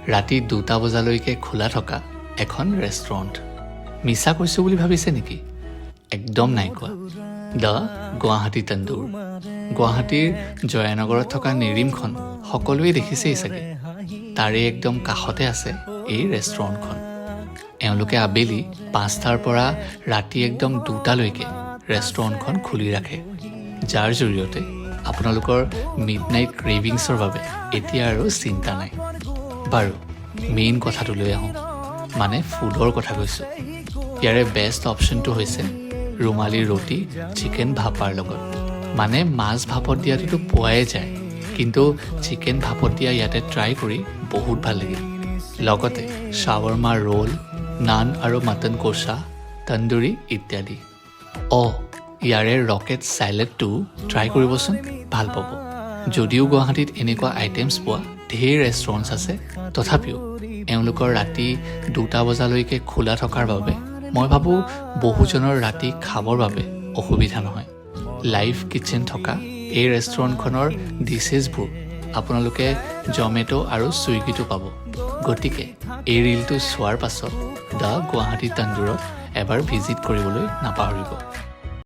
ৰাতি 2টা বজালৈকে খোলা থকা এখন ৰেষ্টুৰেণ্ট। মিছা কৈছোঁ বুলি ভাবিছে নেকি? একদম নাই কোৱা। দ্য গুৱাহাটী তন্দুৰ। গুৱাহাটীৰ জয়ানগৰত থকা নেৰিমখন সকলোৱে দেখিছেই চাগে। তাৰে একদম কাষতে আছে এই ৰেষ্টুৰেণ্টখন। এওঁলোকে আবেলি 5টাৰ পৰা ৰাতি একদম 2টালৈকে ৰেষ্টুৰেণ্টখন খুলি ৰাখে, যাৰ জৰিয়তে আপোনালোকৰ মিডনাইট ক্ৰেভিংছৰ বাবে এতিয়া আৰু চিন্তা নাই। বাৰু মেইন কথাটোলৈ আহোঁ, মানে ফুডৰ কথা কৈছোঁ। ইয়াৰে বেষ্ট অপশ্যনটো হৈছে ৰুমালী ৰুটি চিকেন ভাপাৰ লগত। মানে মাছ ভাপত দিয়াটোতো পোৱাই যায়, কিন্তু চিকেন ভাপত দিয়া ইয়াতে ট্ৰাই কৰি বহুত ভাল লাগিল। লগতে শাৱৰ্মা ৰোল, নান আৰু মটন কষা, তন্দুৰী ইত্যাদি। ইয়াৰে ৰকেট চাইলেডটো ট্ৰাই কৰিবচোন, ভাল পাব। যদিও গুৱাহাটীত এনেকুৱা আইটেমছ পোৱা ঢেৰ ৰেষ্টুৰেণ্টছ আছে, তথাপিও এওঁলোকৰ ৰাতি 2টা বজালৈকে খোলা থকাৰ বাবে মই ভাবোঁ বহুজনৰ ৰাতি খাবৰ বাবে অসুবিধা নহয়। লাইভ কিটচেন থকা এই ৰেষ্টুৰেণ্টখনৰ ডিছেছবোৰ আপোনালোকে জমেট' আৰু ছুইগিতো পাব। গতিকে এই ৰিলটো চোৱাৰ পাছত দ্য গুৱাহাটী তন্দুৰত এবাৰ ভিজিট কৰিবলৈ নাপাহৰিব।